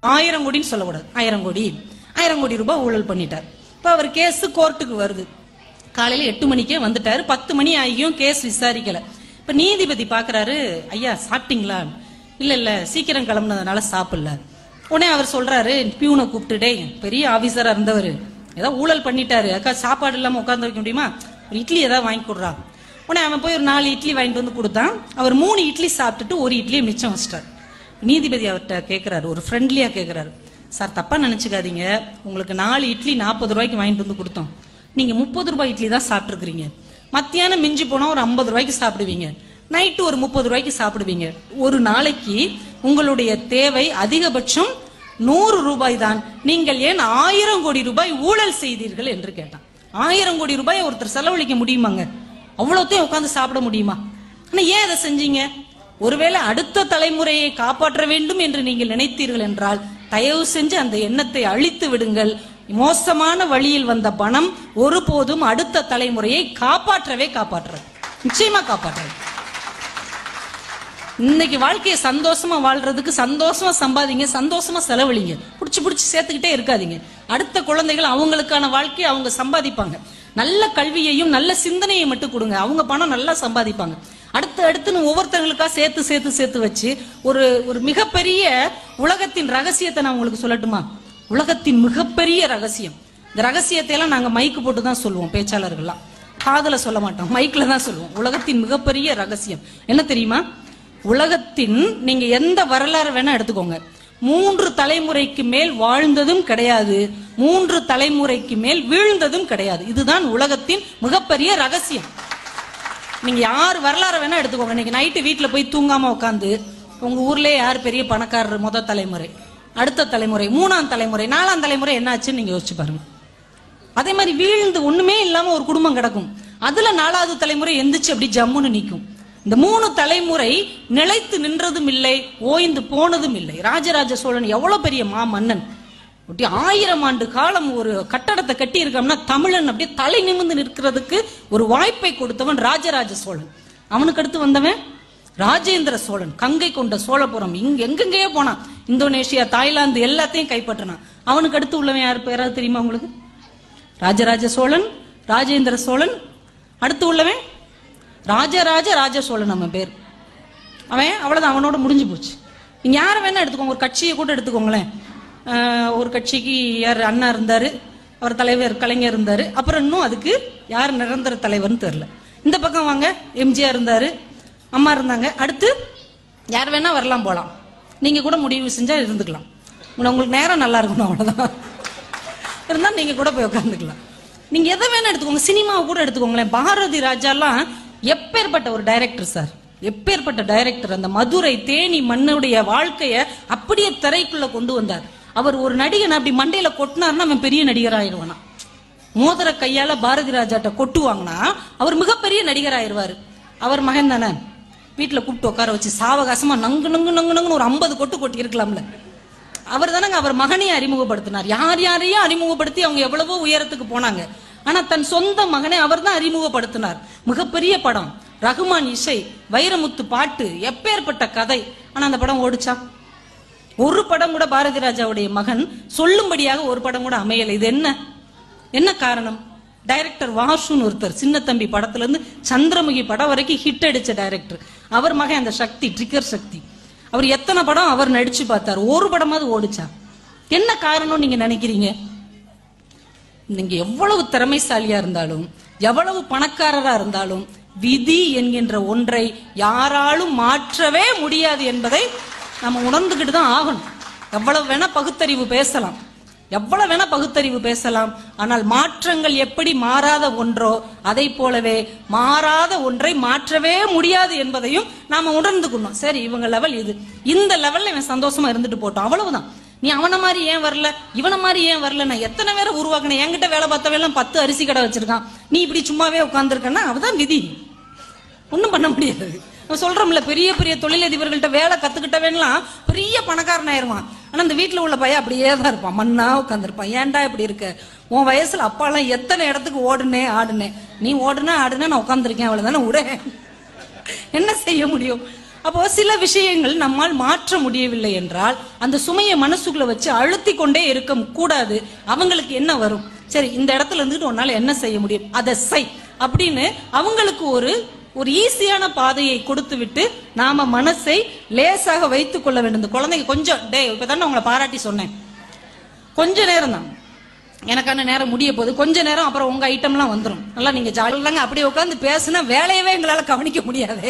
1000 கோடின்னு சொல்லக்கூடாது, 1000 கோடி ரூபாய் ஊழல் பண்ணிட்டார். இப்ப அவர் கேஸ் கோர்ட்டுக்கு வருது. காலையில 8 மணிக்கே வந்துட்டாரு, 10 மணி ஆகியும் கேஸ் விசாரிக்கல. இப்ப நீதிபதி பாக்குறாரு, ஐயா சாப்பிட்டீங்களா? இல்ல சீக்கிரம் கிளம்புனதுனால சாப்பிடல. உடனே அவர் சொல்றாரு, பியூனை கூப்பிட்டுட்டே, பெரிய ஆபீசரா இருந்தவர் ஏதாவது ஊழல் பண்ணிட்டாரு, அக்கா சாப்பாடு இல்லாம உட்கார்ந்து வைக்க முடியுமா, ஒரு இட்லி ஏதாவது வாங்கி கொடுறா. உடனே அவன் போய் ஒரு 4 இட்லி வாங்கிட்டு வந்து கொடுத்தான். அவர் 3 இட்லி சாப்பிட்டுட்டு 1 இட்லியை மிச்சம் வச்சிட்டார். நீதிபதி அவர்கிட்ட கேட்கிறாரு, ஒரு ஃப்ரெண்ட்லியா கேட்கிறாரு, சார் தப்பா நினைச்சுக்காதீங்க, உங்களுக்கு 4 இட்லி 40 ரூபாய்க்கு வாங்கிட்டு வந்து கொடுத்தோம், நீங்க 30 ரூபாய் இட்லி தான் சாப்பிட்டுருக்கீங்க. மத்தியானம் மிஞ்சி போனா ஒரு 50 ரூபாய்க்கு சாப்பிடுவீங்க, நைட்டு ஒரு 30 ரூபாய்க்கு சாப்பிடுவீங்க. ஒரு நாளைக்கு உங்களுடைய தேவை அதிகபட்சம் 100 ரூபாய் தான், நீங்கள் ஏன் 1000 கோடி ரூபாய் ஊழல் செய்தீர்கள் என்று கேட்டான். 1000 கோடி ரூபாய் ஒருத்தர் செலவழிக்க முடியுமாங்க? அவ்வளோத்தையும் உட்கார்ந்து சாப்பிட முடியுமா? ஆனா ஏன் அதை செஞ்சீங்க? ஒருவேளை அடுத்த தலைமுறையை காப்பாற்ற வேண்டும் என்று நீங்கள் நினைத்தீர்கள் என்றால் தயவு செஞ்சு அந்த எண்ணத்தை அழித்து விடுங்கள். மோசமான வழியில் வந்த பணம் ஒருபோதும் அடுத்த தலைமுறையை காப்பாற்றாது, நிச்சயமா காப்பாற்றாது. இன்னைக்கு வாழ்க்கையை சந்தோஷமா வாழ்றதுக்கு சந்தோஷமா சம்பாதிங்க, சந்தோஷமா செலவழிங்க, புடிச்சு சேர்த்துக்கிட்டே இருக்காதீங்க. அடுத்த குழந்தைகள் அவங்களுக்கான வாழ்க்கையை அவங்க சம்பாதிப்பாங்க. நல்ல கல்வியையும் நல்ல சிந்தனையை மட்டும் கொடுங்க, அவங்க பணம் நல்லா சம்பாதிப்பாங்க. அடுத்துன்னு ஒவ்வொருத்தங்களுக்கா சேர்த்து வச்சு ஒரு மிகப்பெரிய உலகத்தின் ரகசியத்தை நான் உங்களுக்கு சொல்லட்டுமா? உலகத்தின் மிகப்பெரிய ரகசியம், இந்த ரகசியத்தை எல்லாம் நாங்க மைக்கு போட்டு தான் சொல்லுவோம், பேச்சாளர்கள்லாம் காதுல சொல்ல மாட்டோம், மைக்ல தான் சொல்லுவோம். உலகத்தின் மிகப்பெரிய ரகசியம் என்ன தெரியுமா? உலகத்தின் நீங்க எந்த வரலாறு வேணா எடுத்துக்கோங்க, 3 தலைமுறைக்கு மேல் வாழ்ந்ததும் கிடையாது, 3 தலைமுறைக்கு மேல் வீழ்ந்ததும் கிடையாது. இதுதான் உலகத்தின் மிகப்பெரிய ரகசியம். நீங்க யார் வரலாறு வேணா எடுத்துக்கோங்க. இன்னைக்கு நைட்டு வீட்டுல போய் தூங்காம உட்காந்து உங்க ஊர்லயே யார் பெரிய பணக்காரர், முதல் தலைமுறை, அடுத்த தலைமுறை, 3ஆம் தலைமுறை, 4ஆம் தலைமுறை என்ன ஆச்சுன்னு நீங்க யோசிச்சு பாருங்க. அதே மாதிரி வீழ்ந்து ஒண்ணுமே இல்லாம ஒரு குடும்பம் கிடக்கும், அதுல 4வது தலைமுறை எந்திரிச்சு அப்படி ஜம்முன்னு நிக்கும். இந்த 3 தலைமுறை நிலைத்து நின்றதும் இல்லை, ஓய்ந்து போனதும் இல்லை. ராஜராஜ சோழன் எவ்வளவு பெரிய மன்னன், 1000 ஆண்டு காலம் ஒரு கட்டடத்தை கட்டி இருக்கோம்னா தமிழன் அப்படியே தலை நிமிர்ந்து நிற்கிறதுக்கு ஒரு வாய்ப்பை கொடுத்தவன் ராஜராஜ சோழன். அவனுக்கு அடுத்து வந்தவன் ராஜேந்திர சோழன், கங்கை கொண்ட சோழபுரம், எங்கெங்கேயோ போனான், இந்தோனேஷியா, தாய்லாந்து எல்லாத்தையும் கைப்பற்றினான். அவனுக்கு அடுத்து உள்ளவன் யாரு பேராது தெரியுமா உங்களுக்கு? ராஜராஜ சோழன், ராஜேந்திர சோழன், அடுத்து உள்ளவன் ராஜ சோழன். நம்ம பேர் அவன், அவ்வளவுதான், அவனோட முடிஞ்சு போச்சு. நீங்க யார வேணா எடுத்துக்கோங்க, ஒரு கட்சியை கூட எடுத்துக்கோங்களேன். ஒரு கட்சிக்கு யார் அண்ணா இருந்தாரு, அவர் தலைவர் கலைஞர் இருந்தாரு, அப்புறம் இன்னும் அதுக்கு யார் நிரந்தர தலைவர்னு தெரியல. இந்த பக்கம் வாங்க, எம்ஜிஆர் இருந்தாரு, அம்மா இருந்தாங்க, அடுத்து யார் வேணா வரலாம் போலாம். நீங்க கூட முடிவு செஞ்சா இருந்துக்கலாம், உங்களுக்கு நேரம் நல்லா இருக்கணும், அவ்வளவுதான். இருந்தா நீங்க கூட போய் உட்காந்துக்கலாம். நீங்க எதை வேணா எடுத்துக்கோங்க, சினிமாவை கூட எடுத்துக்கோங்களேன். பாரதி ராஜாலாம் எப்பேற்பட்ட ஒரு டைரக்டர் சார், எப்பேற்பட்ட டைரக்டர். அந்த மதுரை தேனி மண்ணுடைய வாழ்க்கைய அப்படியே திரைக்குள்ள கொண்டு வந்தார். அவர் ஒரு நடிகன் அப்படி மண்டையில கொட்டினார்னா அவன் பெரிய நடிகர் ஆயிடுவானா. மோதிர கையால பாரதி ராஜாட்ட கொட்டுவாங்கன்னா அவர் மிகப்பெரிய நடிகர் ஆயிடுவாரு. அவர் மகன் தானே, வீட்டுல கூப்பிட்டு உட்கார வச்சு சாவகாசமா நங்கு நங்கு நங்கு நங்குன்னு ஒரு 50 கொட்டி இருக்கலாம்ல. அவர் தானங்க அவர் மகனையும் அறிமுகப்படுத்தினார். யாரையும் அறிமுகப்படுத்தி அவங்க எவ்வளவோ உயரத்துக்கு போனாங்க. ஆனா தன் சொந்த மகனை அவர் தான் அறிமுகப்படுத்தினார். மிகப்பெரிய படம், ரகுமான் இசை, வைரமுத்து பாட்டு, எப்பேற்பட்ட கதை. ஆனா அந்த படம் ஓடிச்சா? ஒரு படம் கூட பாரதி ராஜாவுடைய மகன் சொல்லும்படியாக ஒரு படம் கூட அமையல. இது என்ன காரணம்? டைரக்டர் வாசுன்னு ஒருத்தர், சின்ன தம்பி படத்துல இருந்து சந்திரமுகி படம் வரைக்கும் ஹிட் அடிச்ச டைரக்டர். அவர் மகன் அந்த சக்தி, ட்ரிகர் சக்தி, அவர் எத்தனை படம் அவர் நடிச்சு பார்த்தார், ஒரு படமாவது ஓடிச்சா? என்ன காரணம் நீங்க நினைக்கிறீங்க? நீங்க எவ்வளவு திறமைசாலியா இருந்தாலும், எவ்வளவு பணக்காரரா இருந்தாலும், விதி என்கின்ற ஒன்றை யாராலும் மாற்றவே முடியாது என்பதை நம்ம உணர்ந்துகிட்டு தான் ஆகணும். எவ்வளவு வேணா பகுத்தறிவு பேசலாம், ஆனால் மாற்றங்கள் எப்படி மாறாத ஒன்றோ அதை போலவே மாறாத ஒன்றை மாற்றவே முடியாது என்பதையும் நாம உணர்ந்துக்கணும். சரி, இவங்க லெவல் இது, இந்த லெவல்ல இவன் சந்தோஷமா இருந்துட்டு போட்டோம், அவ்வளவுதான். நீ அவன மாதிரி ஏன் வரல, இவன மாதிரி ஏன் வரல, நான் எத்தனை பேரை உருவாக்கினேன், என்கிட்ட வேலை பார்த்தவெல்லாம் 10 அரிசி கடை வச்சிருக்கான், நீ இப்படி சும்மாவே உட்கார்ந்துருக்கன்னா அவதான் விதி, ஒன்னும் பண்ண முடியாது. சொல்றோம்ல, பெரிய பெரிய தொழிலதிபர்கள்ட்ட வேலை கத்துக்கிட்டவன்லாம் பெரிய பணக்காரன் ஆயிருவான். ஆனா அந்த வீட்டுல உள்ள பையன் அப்படியே தான் இருப்பான், மண்ணா உட்காந்துருப்பான். ஏன்டா இப்படி இருக்க, உன் வயசுல அப்பாலாம் எத்தனை இடத்துக்கு ஆடுனேன், நீ ஆடுன நான் உட்காந்துருக்கேன், அவ்வளவுதானே, உட என்ன செய்ய முடியும்? அப்போ சில விஷயங்கள் நம்மால் மாற்ற முடியவில்லை என்றால் அந்த சுமையை மனசுக்குள்ள வச்சு அழுத்தி கொண்டே இருக்க கூடாது. அவங்களுக்கு என்ன வரும், சரி இந்த இடத்துல இருந்துட்டு உன்னால என்ன செய்ய முடியும், அதை செய் அப்படின்னு அவங்களுக்கு ஒரு ஈஸியான பாதையை கொடுத்து விட்டு நாம மனசை லேசாக வைத்துக் கொள்ள வேண்டும். இந்த குழந்தைங்க கொஞ்சம் இப்பதானே உங்களை பாராட்டி சொன்னேன், கொஞ்ச நேரம் தான் எனக்கான நேரம் முடிய போகுது, கொஞ்ச நேரம் அப்புறம் உங்க ஐட்டம்லாம் வந்துடும், நல்லா நீங்க ஜாலியாக அப்படி உட்காந்து பேசுனா வேலையவே எங்களால கவனிக்க முடியாது.